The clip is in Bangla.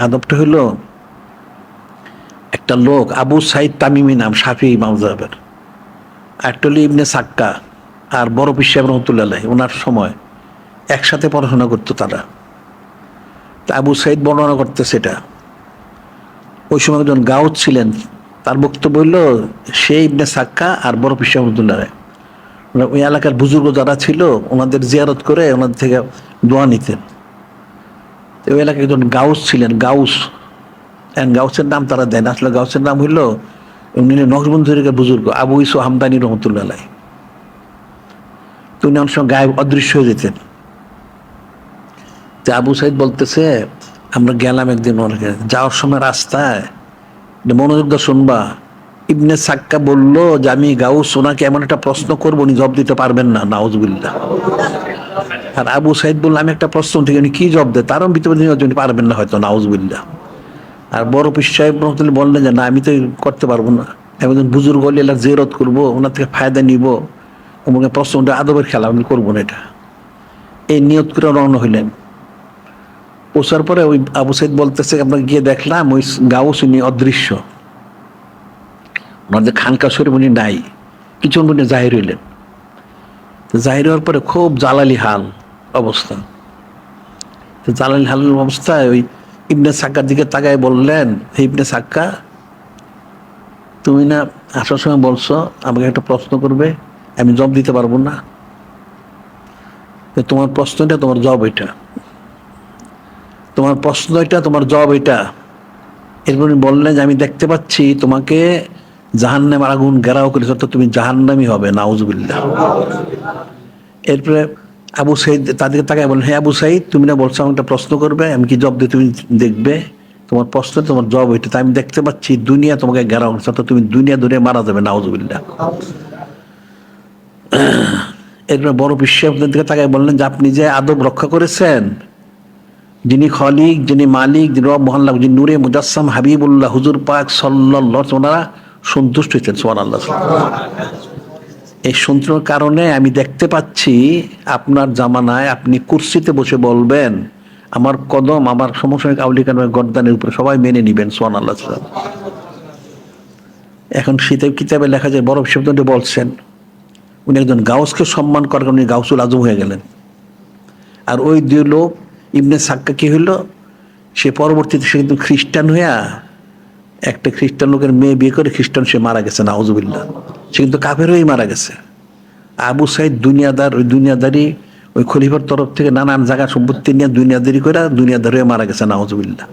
আদবটা হইল, একটা লোক আবু সাইদ তামিমি নাম, শাফিঈ মাযহাবের, একটা হলো ইবনে সাক্কা আর বড় পীর সাহেব রহমাতুল্লাহ আলাইহি, ওনার সময় একসাথে পড়াশোনা করতো তারা। তা আবু সাইদ বর্ণনা করতে সেটা, ওই সময় একজন গাউস ছিলেন, তার বক্তব্য হইল সে ইবনে সাক্কা আর বড় পীর সাহেব রহমাতুল্লাহ আলাইহি ওই এলাকার বুজুর্গ যারা ছিল ওনাদের জিয়ারত করে ওনাদের থেকে দোয়া নিতেন। ওই এলাকায় একজন গাউস ছিলেন, গাউস, গাউসের নাম তারা দেন, আসলে গাউসের নাম হইল উনি নকশবন্দির বুজুর্গ আবু ইসু হামদানি রহমতুল্লাহ আলাইহি। তো উনি অনেক সময় গায়েব অদৃশ্য হয়ে যেতেন। তো আবু সাইদ বলতেছে, আমরা গেলাম একদিন যাওয়ার সময় রাস্তায়, মনোযোগ দিয়ে শুনবা, ইবনে সাক্কা বলল যে আমি গাউস, ওনাকে এমন একটা প্রশ্ন করবো উনি জবাব দিতে পারবেন না, নাউজুবিল্লাহ। আর আবু সাইদ বলল আমি একটা প্রশ্ন থেকে উনি কি জবাব দেয়, তারও ভিতরে পারবেন না হয়তো, নাউজুবিল্লাহ। আর বড় পীর সাহেব রহমতুল্লাহ বললেন যে না আমি তো করতে পারবো না, একজন বুজুর্গ হলে এলাকা জিয়ারত করবো, ওনার থেকে ফায়দা নিব, ওনাকে প্রশ্নটা আদবের খেলা, আমি করবো না এটা। এই নিয়ত করে রওনা হইলেন। পৌঁছার পরে ওই আবু সাইদ বলতেছে আমরা গিয়ে দেখলাম ওই গাউস উনি অদৃশ্য, ওনাদের খানকা শরীফ উনি নাই, কিছুক্ষণ উনি জাহির হইলেন। জাহির হওয়ার পরে খুব জালালি হাল অবস্থা। জালালি হাল অবস্থায় ওই ইবনে সাক্কার দিকে তাকায় বললেন, হে ইবনে সাক্কা, তুমি না আসার সময় বলছো আমাকে একটা প্রশ্ন করবে, আমি জবাব দিতে পারবো না, তোমার প্রশ্নটা তোমার জবাব এটা, তোমার প্রশ্ন এটা তোমার জবাব এটা। এরপর বললেন যে আমি দেখতে পাচ্ছি তোমাকে জাহান্নামের আগুন ঘেরাও করেছে, তো তুমি জাহান্নামী হবে, নাউজুবিল্লাহ। এরপরে আবু সাইদ তাদেরকে তাকায় বললেন, হে আবু সাইদ, তুমি না বলছো আমাকে একটা প্রশ্ন করবে, আমি কি জবাব দিয়ে তুমি দেখবে, তোমার প্রশ্ন তোমার জবাব এটা, আমি দেখতে পাচ্ছি দুনিয়া তোমাকে ঘেরাও করেছে, তো তুমি দুনিয়া ধরে মারা যাবে, নাউজুবিল্লাহ। এরপরে বড় পীর দিকে তাকায় বললেন যে আপনি যে আদব রক্ষা করেছেন, যিনি খলিক, যিনি মালিক, যিনি রব মহল্লা, যিনি নূরে মুজাসসাম হাবিবুল্লাহ হুজুর পাক সাল্লাল্লাহু, ওনারা সন্তুষ্ট হয়েছেন, সুবহানাল্লাহ। এই সন্তুষ্টির কারণে আমি দেখতে পাচ্ছি আপনার জামানায় আপনি কুরসিতে বসে বলবেন আমার কদম আমার সমসাময়িক আউলিয়া কেরামের গর্দানের উপরে সবাই মেনে নিবেন, সুবহানাল্লাহ। এখন শীতের কিতাবে লেখা যায় বড় শব্দটি বলছেন উনি একজন গাউসকে সম্মান করার কারণে গাউসুল আজম হয়ে গেলেন। আর ওই দুই লোক ইবনে সাক্কা কি হইল, সে পরবর্তীতে সে কিন্তু খ্রিস্টান হইয়া একটা খ্রিস্টান লোকের মেয়ে বিয়ে করে খ্রিস্টান সে মারা গেছে, নাউজুবিল্লাহ। সে কিন্তু কাফের হয়েই মারা গেছে। আবু সাইদ দুনিয়াদার, ওই দুনিয়াদারি ওই খলিফার তরফ থেকে নানান জায়গা সম্পত্তি নিয়ে দুনিয়াদারি করে দুনিয়াদার হয়ে মারা গেছে, নাউজুবিল্লাহ।